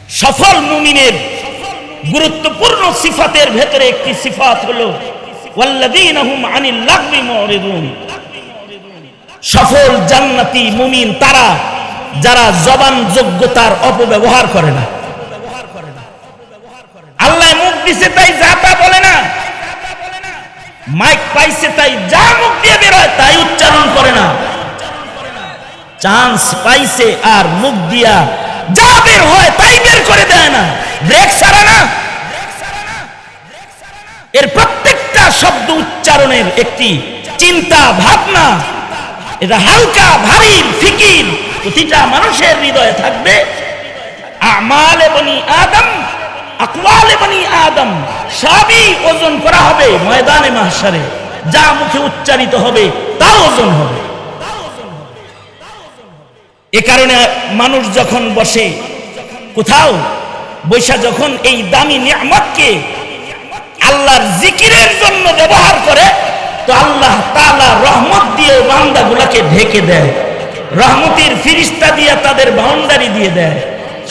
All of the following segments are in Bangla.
সফল মুমিনের গুরুত্বপূর্ণ সিফাতের ভেতরে একটি সিফাত হলো ওয়াল্লাযীনা হুম আনিল লাগবি মুরিদুন। সফল জান্নাতি মুমিন তারা যারা জবান যোগ্যতার অপব্যবহার করে না। আল্লাহ মুখ দিছে তাই যা তা বলে না, মাইক পাইছে তাই যা মুখ দিয়ে বের হয় তাই উচ্চারণ করে না। চান্স পাইছে আর মুখ দিয়া যা বের হয় তাই বের করে দেয় না, ব্রেক ছাড়া না। এর প্রত্যেকটা শব্দ উচ্চারণের একটি চিন্তা ভাবনা, এটা হালকা ভারী ফিকির প্রতিটা মানুষের হৃদয়ে থাকবে। আমালে বনি আদম, আকওয়ালে বনি আদম সবই ওজন করা হবে ময়দানে মাহশারে। যা মুখে উচ্চারিত হবে তা ওজন হবে। এ কারণে মানুষ যখন বসে কোথাও বৈশা, যখন এই দামি নিয়ামতকে আল্লাহর জিকিরের জন্য ব্যবহার করে, তো আল্লাহ তাআলা রহমত দিয়ে বান্দাগুলোকে ঢেকে দেয়, রহমতের ফিরিস্তা দিয়ে তাদের বাউন্ডারি দিয়ে দেয়।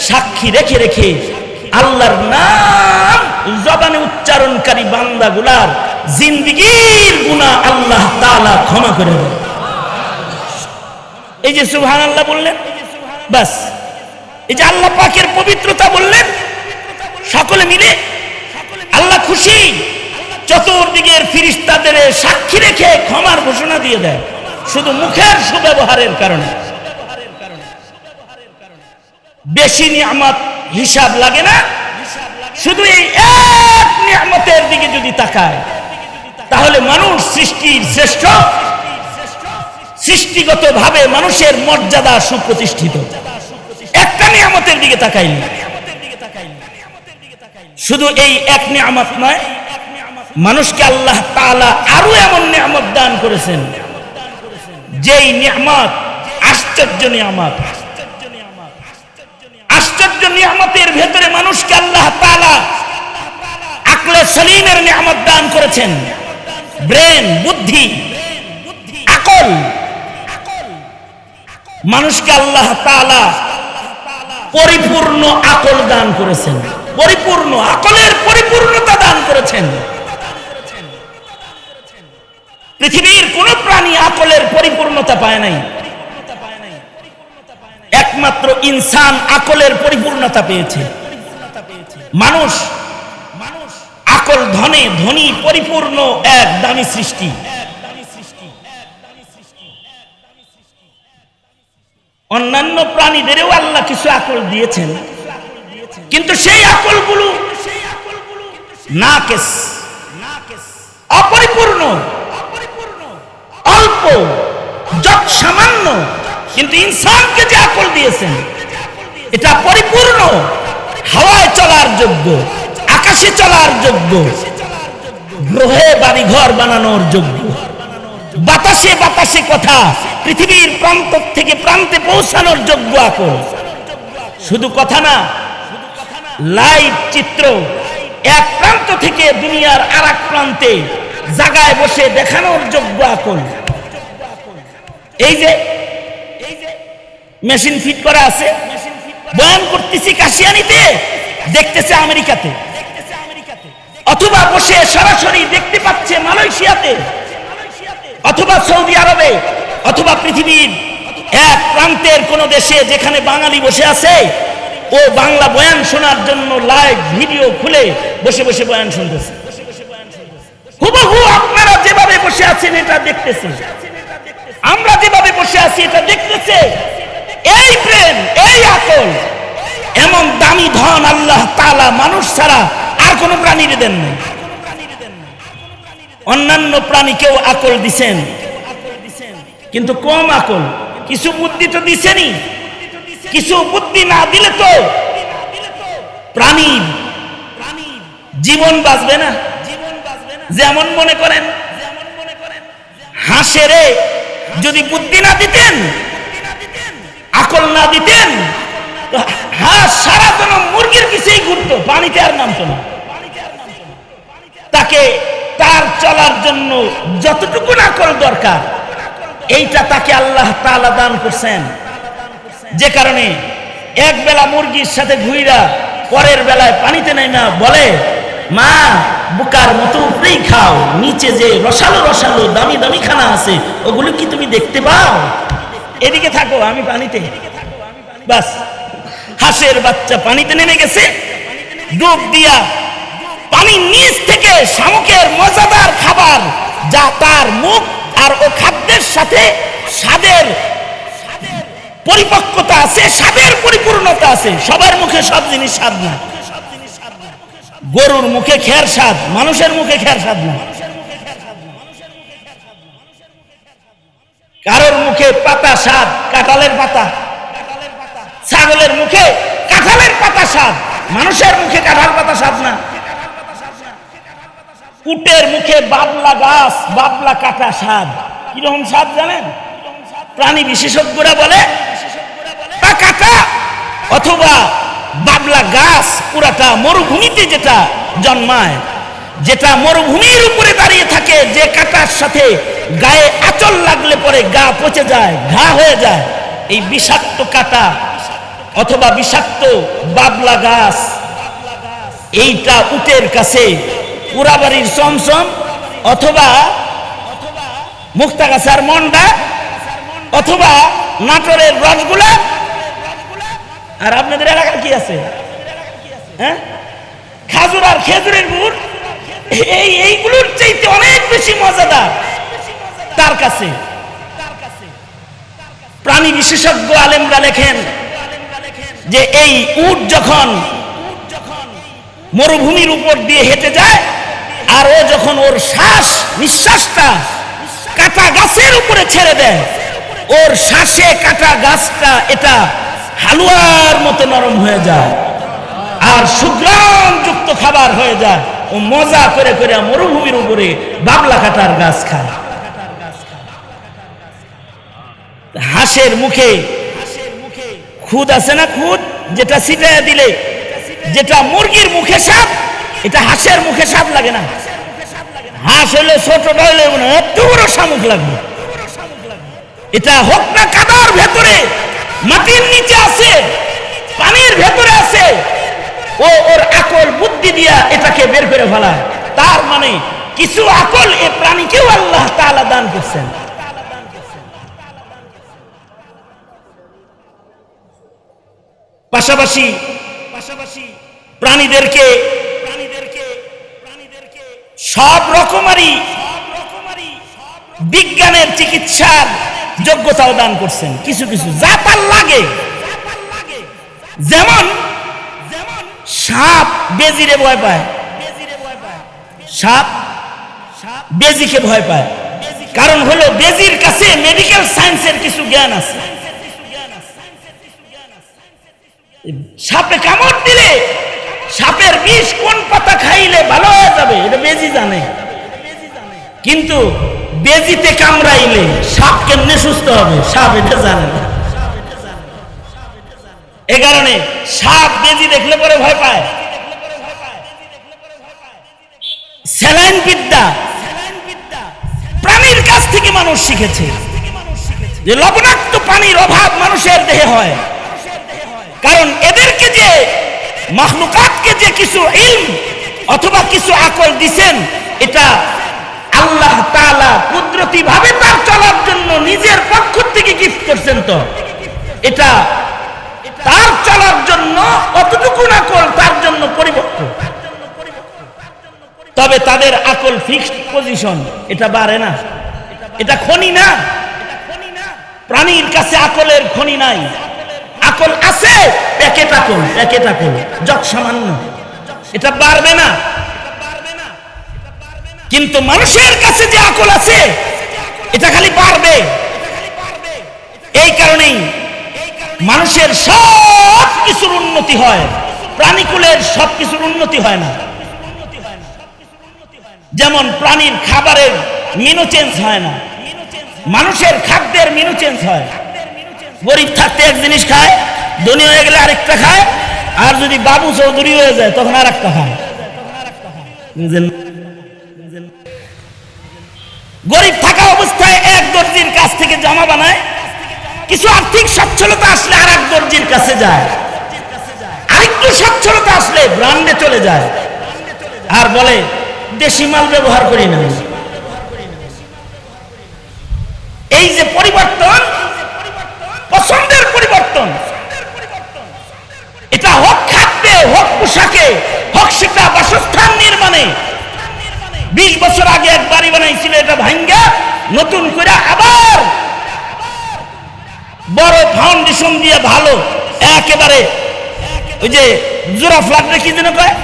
সাক্ষী রেখে রেখে আল্লাহর নাম জবানে উচ্চারণকারী বান্দাগুলার জিন্দেগীর গুনাহ আল্লাহ তাআলা ক্ষমা করে দেয়। এই যে সুবহানাল্লাহ বললেন, বাস এই যে আল্লাহ পাকের পবিত্রতা বললেন, সকলে মিলে আল্লাহ খুশি, চতুর্দিকের ফিরিস্তাদের সাক্ষী রেখে ক্ষমার ঘোষণা দিয়ে দেয়, শুধু মুখের সুব্যবহারের কারণে। বেশি নিয়ামত হিসাব লাগে না, শুধু এই এক নিয়ামতের দিকে যদি তাকায় তাহলে মানুষ সৃষ্টির শ্রেষ্ঠ, সৃষ্টিগত ভাবে মানুষের মর্যাদা সুপ্রতিষ্ঠিত। একটা নিয়ামতের দিকে তাকাইলে, শুধু এই এক নিয়ামত নয়, মানুষকে আল্লাহ তাআলা আরো এমন নিয়ামত দান করেছেন, যেই নিয়ামত আশ্চর্য নিয়ামত। আশ্চর্য নিয়ামতের ভেতরে মানুষকে আল্লাহ তাআলা আকলে সলিমের নিয়ামত দান করেছেন, ব্রেন, বুদ্ধি, আকল। মানুষকে আল্লাহ তাআলা পরিপূর্ণ আকল দান করেছেন, পরিপূর্ণ আকলের পরিপূর্ণতা দান করেছেন। পৃথিবীর কোন প্রাণী আকলের পরিপূর্ণতা পায় নাই, একমাত্র ইনসান আকলের পরিপূর্ণতা পেয়েছে। মানুষ আকল ধনে ধনী পরিপূর্ণ এক দামি সৃষ্টি। অন্যান্য প্রাণীদেরও আল্লাহ কিছু আকল দিয়েছেন, কিন্তু সেই আকলগুলো নাকিস, অপরিপূর্ণ, অল্প, যত সামান্য। কিন্তু ইনসানকে যে আকল দিয়েছেন এটা পরিপূর্ণ, হাওয়ায় চলার যোগ্য, আকাশে চলার যোগ্য, গ্রহে বাড়িঘর বানানোর যোগ্য, বাতাসে বাতাসে কথা পৃথিবীর প্রান্ত থেকে প্রান্তে পৌঁছানোর যোগ্য আকল। শুধু কথা না, লাইভ চিত্র এক প্রান্ত থেকে দুনিয়ার আরেক প্রান্তে জায়গায় বসে দেখানোর যোগ্য আকল। এই যে মেশিন ফিট করা আছে, বয়ান করতেছি কাশিয়ানিতে, দেখতেছে আমেরিকাতে, অথবা বসে সরাসরি দেখতে পাচ্ছে মালয়েশিয়াতে, অথবা সৌদি আরবে, অথবা পৃথিবীর এক প্রান্তের কোন দেশে যেখানে বাঙালি বসে আছে, ও বাংলা বয়ান শোনার জন্য লাইভ ভিডিও খুলে বসে বসে বয়ান শুনতেছে। হুবহু আপনারা যেভাবে বসে আছেন এটা দেখতেছে, আমরা যেভাবে বসে আছি এটা দেখতেছে। এই ব্রেন, এই আকল, এমন দামি ধন আল্লাহ তাআলা মানুষ ছাড়া আর কোন প্রাণীর দেন নাই। অন্যান্য প্রাণীকেও আকল দিছেন, কিন্তু কম আকল। কিছু বুদ্ধি তো দিছেনই, কিছু বুদ্ধি না দিলে তো প্রাণীর জীবন বাঁচবে না। যেমন মনে করেন হাঁসেরে যদি বুদ্ধি না দিতেন, আকল না দিতেন, তো হাঁস সারা জনম মুরগির পিছেই ঘুরতো, পানিতে আর নামতো না। তাকে তার চলার জন্য যতটুকু আকল দরকার এইটা তাকে আল্লাহ তাআলা দান করছেন, যে কারণে এক বেলা মুরগির সাথে ঘুইরা পরের বেলায় পানিতে নেমে বলে, মা বুকার মতো উপরেই খাও, নিচে যে রসালো রসালো দামি দামি খানা আছে ওগুলো কি তুমি দেখতে পাও? এদিকে থাকো, আমি পানিতে। বাস, হাঁসের বাচ্চা পানিতে নেমে গেছে, ডুব দিয়া পানির নিচ থেকে শামুকের মজাদার খাবার, যা তার মুখ আর ও খাদ্যের সাথে স্বাদের পরিপক্কতা আছে, স্বাদের পরিপূর্ণতা আছে। সবার মুখে সব জিনিস স্বাদ না। গরুর মুখে খের স্বাদ, মানুষের মুখে খের স্বাদ না। কারোর মুখে পাতা স্বাদ, কাঁঠালের পাতা। ছাগলের মুখে কাঁঠালের পাতা স্বাদ, মানুষের মুখে কাঁঠাল পাতা স্বাদ না। উটের মুখে বাবলা গাছ, বাবলা কাটা স্বাদ। কিরকম স্বাদ জানেন? প্রাণী বিশেষজ্ঞরা বলে কাটা অথবা বাবলা গাছ পুরাটা মরুভূমিতে যেটা জন্মায়, যেটা মরুভূমির উপরে দাঁড়িয়ে থাকে, যে কাটার সাথে গায়ে আঁচল লাগলে পরে গা পচে যায়, ঘা হয়ে যায়, এই বিষাক্ত কাটা অথবা বিষাক্ত বাবলা গাছ, এইটা উটের কাছে পুরাবাড়ির চমচম অথবা মুক্তাগাছার মন্ডা অথবা নাটোরের রসগোল্লা। আর আপনাদের এলাকার কি আছে? হ্যাঁ, খাজুর আর খেজুরের গুড়, এইগুলোর চাইতে অনেক বেশি মজাদার তার কাছে। প্রাণী বিশেষজ্ঞ আলেমরা লেখেন যে এই উট যখন মরুভূমির উপর দিয়ে হেঁটে যায় আর ও যখন ওর শ্বাস নিঃশ্বাসটা কাটা গাছের উপরে ছেড়ে দেয়, ওর শ্বাসে কাটা গাছটা এটা হালুয়ার মতো নরম হয়ে যায় আর সুগ্রাম যুক্ত খাবার হয়ে যায়। ও মজা করে করে মরুভূমির উপরে বাবলা কাটার গাছ খায়। হাঁসের মুখে খুদ আছে না, খুদ যেটা ছিটাইয়া দিলে যেটা মুরগির মুখে স্বাদ, এটা হাঁসের মুখে স্বাদ লাগে না। হাঁস হলে ছোটটা হলে এত বড় শামুক লাগবে। এটা হোক না কাদার ভেতরে, মাটির নিচে আছে, পানির ভেতরে আছে, ও ওর আকল বুদ্ধি দিয়া এটাকে বের করে ফেলায়। তার মানে কিছু আকল এ প্রাণীকেও আল্লাহ তাআলা দান করছেন। পাশাপাশি প্রাণীদেরকে সব রকমারি বিজ্ঞানের চিকিৎসার যোগ্যতাও দান করছেন। কিছু কিছু যা তার লাগে, যেমন সাপ বেজিরে ভয় পায়, সাপ বেজিকে ভয় পায়, কারণ হলো বেজির কাছে মেডিকেল সায়েন্সের কিছু জ্ঞান আছে। সাপে কামড় দিলে সাপের বিষ কোন পাতা খাইলে ভালো হয়ে যাবে এটা বেজি জানে, কিন্তু বেজিতে কামড়াইলে সাপ কেমনে সুস্থ হবে সাপ এটা জানে না। এ কারণে সাপ বেজি দেখলে পরে ভয় পায়। স্যালাইন বিদ্যা প্রাণীর কাছ থেকে মানুষ শিখেছে যে লবণাক্ত পানির অভাব মানুষের দেহে হয়, কারণ এদেরকে যে মাখলুকাতকে যে কিছু ইলম অথবা কিছু আকল দিছেন, এটা আল্লাহ তাআলা কুদরতি ভাবে তার চলার জন্য নিজের পক্ষ থেকে গিফট করছেন। তো এটা তার চলার জন্য অতটুকু আকল তার জন্য পরিপক্ক, তবে তাদের আকল ফিক্সড পজিশন, এটা বাড়ে না, এটা খনি না। প্রাণীর কাছে আকলের খনি নাই, আকল আছে প্যাকেট আকল, প্যাকেট আকল যত সামান্য, এটা বাড়বে না। কিন্তু মানুষের কাছে যে আকল আছে এটা খালি বাড়বে। এই কারণেই মানুষের সব কিছুর উন্নতি হয়, প্রাণীকুলের সব কিছুর উন্নতি হয় না। যেমন প্রাণীর খাবারের মেনু চেঞ্জ হয় না, মানুষের খাদ্যের মেনু চেঞ্জ হয়। গরিব থাকতে এক জিনিস খায়, ধনী হয়ে গেলে আরেকটা খায়, আর যদি বাবু চৌধুরী হয়ে যায় তখন আর একটা খায়। গরিব থাকা অবস্থায় এক দর্জির কাছ থেকে জামা বানায়, কিছু আর্থিক সচ্ছলতা আসলে আর এক দর্জির কাছে যায়। আরেকটু সচ্ছলতা আসলে ব্র্যান্ডে চলে যায় আর বলে দেশি মাল ব্যবহার করি না। এই যে পরিবর্তন, পছন্দের পরিবর্তন, এটা হোক খাদ্যে, হোক পোশাকে, হোক সেটা বাসস্থান নির্মাণে। 20 বছর আগে এক বাড়ি বানাইছিল, এটা ভাঙ্গা নতুন করে আবার বড় ফাউন্ডেশন দিয়ে ভালো একেবারে ওই যে জোড়া ফ্ল্যাট রেখে যেন কয়,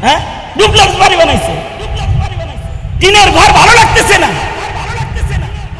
হ্যাঁ, ডুপ্লেক্স বাড়ি বানাইছে। টিনের ঘর ভালো লাগতেছে না।